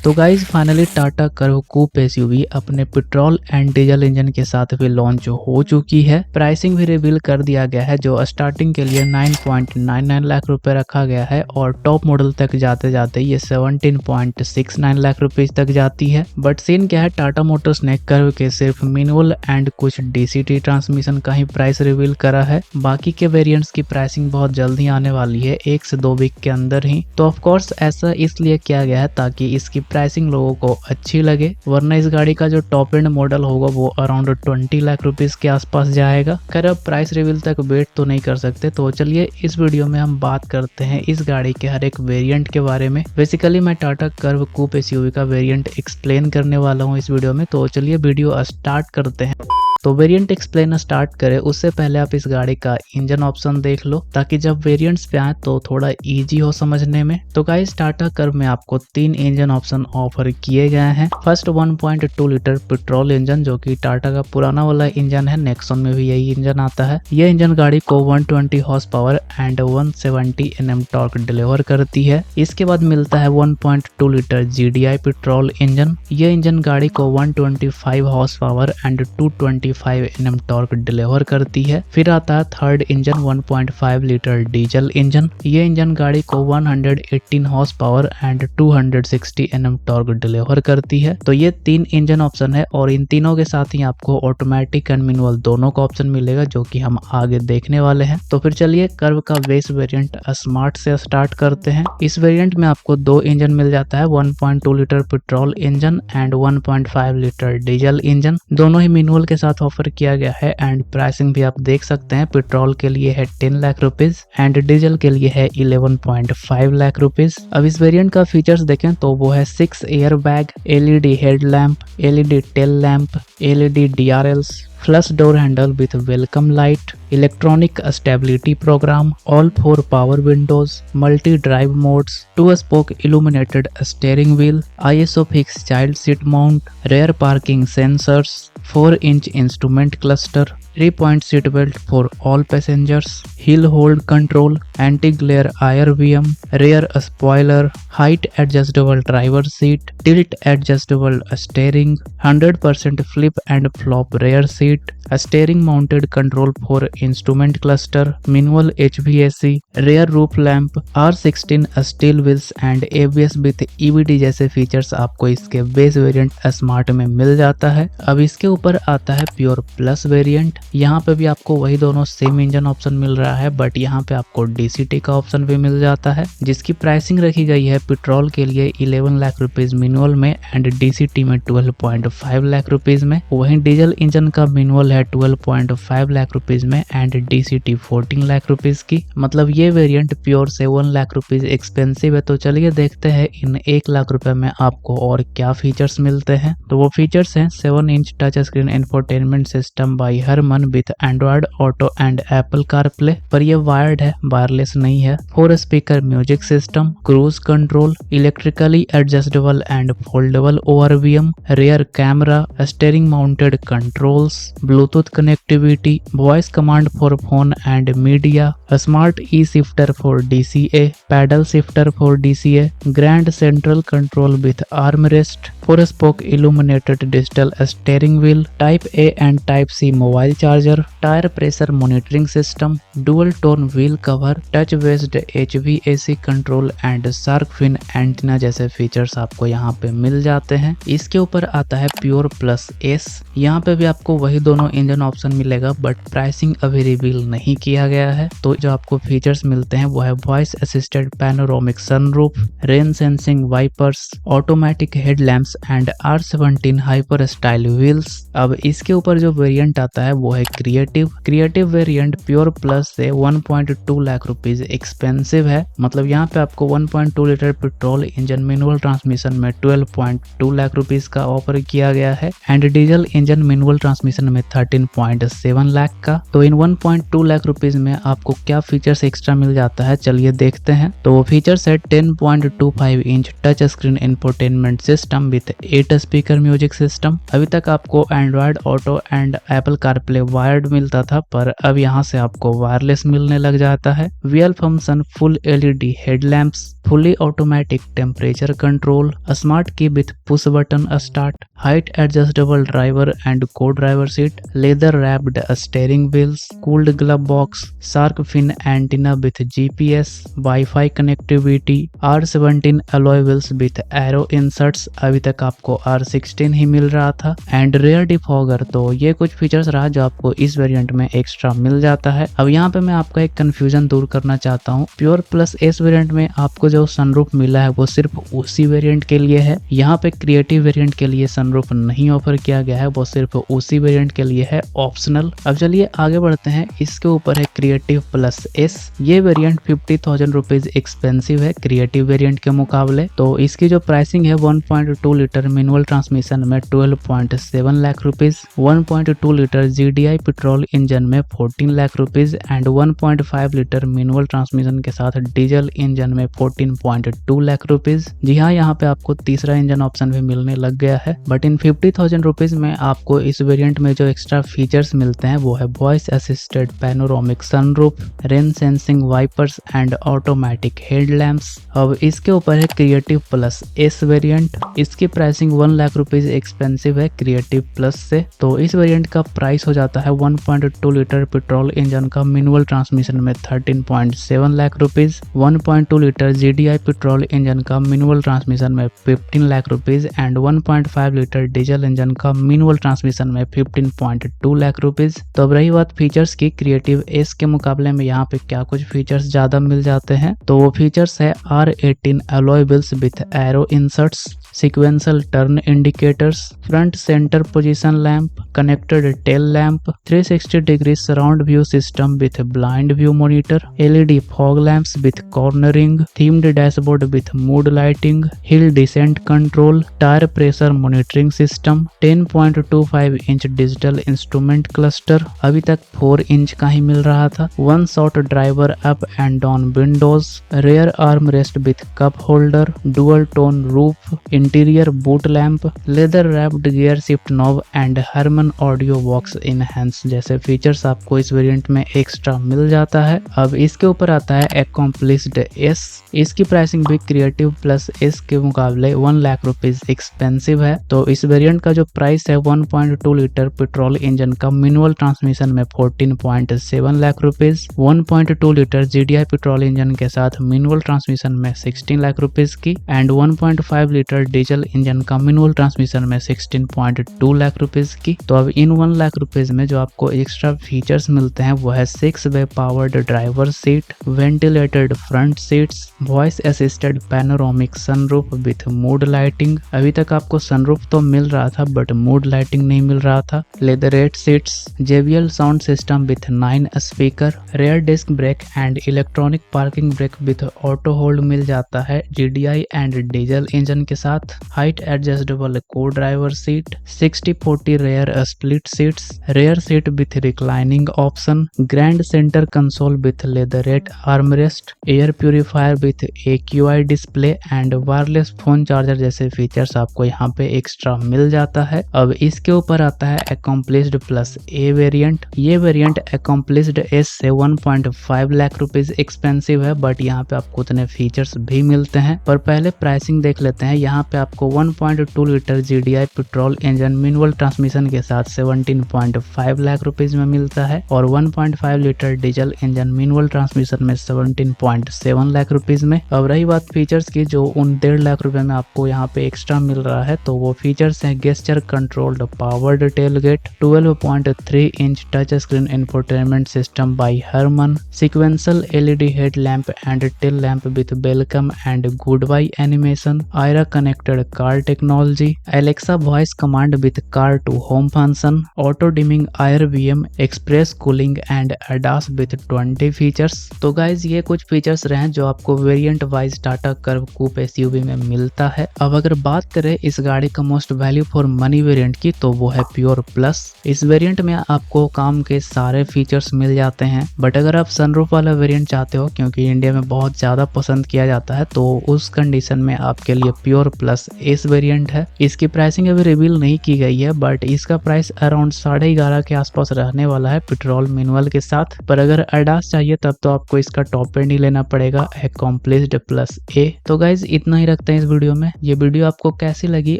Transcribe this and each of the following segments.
तो guys finally Tata Curvv कूप SUV अपने petrol and diesel engine के साथ भी लॉन्च हो चुकी है। प्राइसिंग भी रिवील कर दिया गया है, जो स्टार्टिंग के लिए 9.99 लाख रुपए रखा गया है और टॉप मॉडल तक जाते जाते ये 17.69 लाख रुपए तक जाती है। बट सीन क्या है, टाटा मोटर्स ने कर्व के सिर्फ मैनुअल एंड कुछ डीसीटी ट्रांसमिशन का ही प्राइस रिवील करा है। बाकी के वेरिएंट्स की प्राइसिंग बहुत जल्द ही आने वाली है, 1 से 2 वीक के अंदर ही। तो ऑफ कोर्स ऐसा इसलिए किया गया है ताकि इसकी प्राइसिंग लोगों को अच्छी लगे, वरना इस गाड़ी का जो टॉप एंड मॉडल होगा वो अराउंड 20 लाख रुपीस के आसपास जाएगा। खैर अब प्राइस रिवील तक वेट तो नहीं कर सकते, तो चलिए इस वीडियो में हम बात करते हैं इस गाड़ी के हर एक वेरिएंट के बारे में। बेसिकली मैं टाटा कर्व कूप एसयूवी का वेरिएंट एक्सप्लेन करने वाला हूँ इस वीडियो में, तो चलिए वीडियो स्टार्ट करते हैं। तो वेरिएंट एक्सप्लेन स्टार्ट करें उससे पहले आप इस गाड़ी का इंजन ऑप्शन देख लो, ताकि जब वेरिएंट्स पे आए तो थोड़ा इजी हो समझने में। तो गाइस टाटा कर्व में आपको 3 इंजन ऑप्शन ऑफर किए गए हैं। फर्स्ट 1.2 लीटर पेट्रोल इंजन, जो कि टाटा का पुराना वाला इंजन है, नेक्सॉन में भी यही इंजन आता है। यह इंजन गाड़ी को 120 horse power and 170 Nm torque deliver करती है। इसके बाद मिलता है 1.2 लीटर GDI पेट्रोल इंजन। यह इंजन गाड़ी को 125 horse power and 225 Nm torque deliver करती है। फिर आता है third engine 1.5 litre diesel engine. ये इंजन गाड़ी को 118 horse power and 260 Nm torque deliver करती है। तो ये 3 इंजन ऑप्शन है और इन तीनों के साथ ही आपको ऑटोमेटिक एंड मैनुअल दोनों का ऑप्शन मिलेगा, जो कि हम आगे देखने वाले हैं। तो फिर चलिए कर्व का बेस वेरिएंट स्मार्ट से स्टार्ट करते हैं। इस वेरिएंट में आपको 2 इंजन मिल जाता है, 1.2 litre petrol engine and 1.5 litre diesel engine. दोनों ही मैनुअल के साथ ऑफर किया गया है एंड प्राइसिंग भी आप देख सकते हैं। पेट्रोल के लिए है 10 लाख रुपीज एंड डीजल के लिए है 11.5 लाख रुपीज। अब इस वेरिएंट का फीचर्स देखें तो वो है 6 air bag, LED headlamp, LED tail lamp, LED DRLs, flush door handle with welcome light, electronic stability program, all 4 power windows, multi drive modes, 2 spoke illuminated steering wheel, ISO fix child seat mount, rear parking sensors, 4 inch instrument cluster, 3-point seat belt for all passengers, hill hold control, anti-glare IRVM, rear spoiler, height adjustable driver seat, tilt adjustable steering, 100% flip and flop rear seat, a steering mounted control for instrument cluster, manual HVAC, rear roof lamp, R16 steel wheels and ABS with EBD जैसे features आपको इसके base variant smart में मिल जाता है। अब इसके ऊपर आता है प्योर प्लस वेरिएंट। यहाँ पे भी आपको वही दोनों सेम इंजन ऑप्शन मिल रहा है, बट यहाँ पे आपको डीसीटी का ऑप्शन भी मिल जाता है, जिसकी प्राइसिंग रखी गई है पेट्रोल के लिए 11 लाख रुपीज मैनुअल में एंड डीसीटी में 12.5 लाख रुपीज में। वहीं डीजल इंजन का मैनुअल है 12.5 लाख रुपीज में एंड डीसीटी 14 लाख रुपीज की। मतलब ये वेरिएंट प्योर से 1 लाख रुपीज एक्सपेंसिव है। तो चलिए देखते हैं इन 1 लाख रुपए में आपको और क्या फीचर्स मिलते हैं। तो वो फीचर्स हैं 7 inch touch screen infotainment system by Harman with Android Auto and Apple CarPlay, पर ये वायर्ड है, वायरलेस नहीं है। 4 speaker music system, cruise control, electrically adjustable and foldable ORVM, rear camera, steering mounted controls, Bluetooth connectivity, voice command for phone and media, smart e shifter for DCA, paddle shifter for DCA, grand central control with arm rest, 4 spoke illuminated digital steering wheel, type A and type C mobile charger, tyre pressure monitoring system, dual tone wheel cover, touch based HVAC control and shark fin antenna जैसे features आपको यहाँ पे मिल जाते हैं। इसके ऊपर आता है प्योर प्लस S। यहाँ पे भी आपको वही दोनों इंजन ऑप्शन मिलेगा, बट प्राइसिंग अभी रिवील नहीं किया गया है। तो जो आपको फीचर्स मिलते हैं वो है voice assisted panoramic sunroof, rain sensing wipers, automatic headlamps and R17 hyper style wheels. अब इसके ऊपर जो वेरिएंट आता है वो है क्रिएटिव वेरिएंट प्योर प्लस से 1.2 लाख रुपीज एक्सपेंसिव है। मतलब यहाँ पे आपको 1.2 litre petrol engine manual transmission में 12.2 लाख रुपीज का ऑफर किया गया है and diesel engine manual transmission में 13.7 लाख का। तो इन 1.2 लाख रुपीज में आपको क्या फीचर्स एक्स्ट्रा मिल जाता है, चलिए देखते हैं। तो वो फीचर्स है 10.25 inch touch screen infotainment system with 8 speaker music system. अभी तक आपको Android auto and Apple CarPlay wired मिलता था, पर अब यहाँ से आपको वायरलेस मिलने लग जाता है। VL function, full LED headlamps, fully automatic temperature control, a smart key with push button start, height adjustable driver and co-driver seat, leather wrapped steering wheels, cooled glove box, shark fin antenna with GPS, Wi-Fi connectivity, R17 alloy wheels with aero inserts, अभी तक आपको R16 ही मिल रहा था, and rare defogger. तो ये कुछ features रहा जो आपको इस वेरिएंट में एक्स्ट्रा मिल जाता है। अब यहाँ पे मैं आपका एक कंफ्यूजन दूर करना चाहता हूँ। प्योर प्लस एस वेरिएंट में आपको जो सनरूफ मिला है वो सिर्फ उसी वेरिएंट के लिए है। यहाँ पे क्रिएटिव वेरिएंट के लिए सनरूफ नहीं ऑफर किया गया है, वो सिर्फ उसी वेरिएंट के लिए है, ऑप्शनल। अब चलिए आगे बढ़ते हैं। इसके ऊपर है क्रिएटिव प्लस एस। ये वेरिएंट 50,000 रुपीज एक्सपेंसिव है क्रिएटिव वेरिएंट के मुकाबले। तो इसकी जो प्राइसिंग है 1.2 लीटर मैनुअल ट्रांसमिशन में 12.7 lakh rupees, 1.2 litre GDI petrol engine में 14 lakh rupees and 1.5 litre manual transmission के साथ डीजल इंजन में 14.2 लाख रुपीज। जी हाँ, यहाँ पे आपको तीसरा इंजन ऑप्शन भी मिलने लग गया है। बट इन 50,000 रुपीज में आपको इस वेरिएंट में जो एक्स्ट्रा फीचर्स मिलते हैं वो है voice assisted panoramic sunroof, rain sensing wipers and automatic headlamps. अब इसके ऊपर है क्रिएटिव प्लस एस वेरिएंट। इसकी प्राइसिंग 1 लाख रुपीज एक्सपेंसिव है क्रिएटिव प्लस से। तो इस वेरिएंट का प्राइस हो जाता है 1.2 लीटर पेट्रोल इंजन का मैनुअल ट्रांसमिशन में 13.7 lakh rupees, 1.2 litre GDI petrol engine का मैनुअल ट्रांसमिशन में 15 lakh rupees and 1.5 litre diesel engine का मैनुअल ट्रांसमिशन में 15.2 लाख रुपीज। तो अब रही बात फीचर्स की, क्रिएटिव एस के मुकाबले में यहाँ पे क्या कुछ फीचर्स ज्यादा मिल जाते हैं। तो वो फीचर्स है R18 alloy wheels with arrow inserts, sequential turn indicators, front center position lamp, connected tail lamp, 360 degree surround view system with blind view monitor, LED fog lamps with cornering, themed dashboard with mood lighting, hill descent control, tire pressure monitoring system, 10.25 inch digital instrument cluster, अभी तक 4 inch का ही मिल रहा था, 1 shot driver up and down windows, rear arm rest with cup holder, dual tone roof, interior boot lamp, leather wrapped gear shift knob and Harman audio box enhance जैसे features आपको इस variant में extra मिल जाता है। अब इसके ऊपर आता है एक्कॉम्प्लिश्ड एस। इसकी प्राइसिंग भी क्रिएटिव प्लस एस के मुकाबले 1 लाख रुपीज एक्सपेंसिव है। तो इस वेरिएंट का जो प्राइस है 1.2 लीटर पेट्रोल इंजन का मैनुअल ट्रांसमिशन में 14.7 lakh rupees, 1.2 litre GDI petrol engine के साथ मैनुअल ट्रांसमिशन में 16 लाख रुपीज की एंड 1.5 लीटर डीजल इंजन का मैनुअल ट्रांसमिशन में 16.2 लाख रुपीज की। तो अब इन 1 लाख रुपीज में जो आपको एक्स्ट्रा फीचर्स मिलते हैं वो है 6 way powered driver seat, ventilated front seats, voice assisted panoramic sunroof with mood lighting. अभी तक आपको सनरूफ तो मिल रहा था बट मूड लाइटिंग नहीं मिल रहा था। Leatherette seats, JBL sound system with 9 speaker, rear disc brake and electronic parking brake with auto hold मिल जाता है GDI एंड डीजल इंजन के साथ। Height adjustable co driver seat, 60-40 rear split seats, rear seat with reclining option, grand centre console with leatherette armrest, air purifier with AQI display and wireless phone charger जैसे features आपको यहाँ पे extra मिल जाता है। अब इसके ऊपर आता है एक्कॉम्प्लिश्ड प्लस ए वेरिएंट। ये वेरिएंट एक्कॉम्प्लिश्ड एस से 1.5 लाख रुपीज एक्सपेंसिव है, बट यहाँ पे आपको उतने फीचर्स भी मिलते हैं। पर पहले प्राइसिंग देख लेते हैं। यहाँ पे आपको 1.2 litre GDI petrol engine manual transmission के साथ 17.5 लाख रुपीज में मिलता है और 1.5 litre diesel engine manual transmission में 17.7 लाख रुपीज में। अब रही बात फीचर्स की, जो उन 1.5 लाख रुपए में आपको यहाँ पे एक्स्ट्रा मिल रहा है, तो वो फीचर्स हैं gesture controlled powered tailgate, 12.3 inch touch screen infotainment system by Harman, sequential LED head lamp and tail lamp with welcome and good bye animation, iRA connected car technology, Alexa voice command with car to home function, auto dimming IRVM, express cooling and ADAS with 20 features. तो guys ये कुछ features रहे जो आपको variant wise Tata Curvv coupe SUV में मिलता है। अब अगर बात करें इस गाड़ी का most value for money variant की, तो वो है प्योर प्लस। इस वेरिएंट में आपको काम के सारे फीचर्स मिल जाते हैं, बट बट अगर आप सनरूफ वाला वेरिएंट चाहते हो, क्योंकि इंडिया में बहुत ज़्यादा पसंद किया जाता है, तो उस कंडीशन में आपके लिए प्योर प्लस एस वेरिएंट है। इसकी प्राइसिंग अभी रिवील नहीं की गई है, बट इसका प्राइस अराउंड 11.5 के आसपास रहने वाला है पेट्रोल मैनुअल के साथ। पर अगर अडास चाहिए तब तो आपको इसका टॉप एंड ही लेना पड़ेगा, अकॉम्प्लिश्ड प्लस ए। तो गाइज इतना ही रखते हैं इस वीडियो में। ये वीडियो आपको कैसी लगी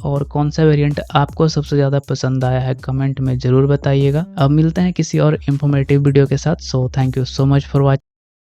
और कौन सा वेरिएंट आपको सबसे ज्यादा पसंद आया है, कमेंट में जरूर बताइएगा। अब मिलते हैं किसी और इन्फॉर्मेटिव वीडियो के साथ। So thank you so much for watching.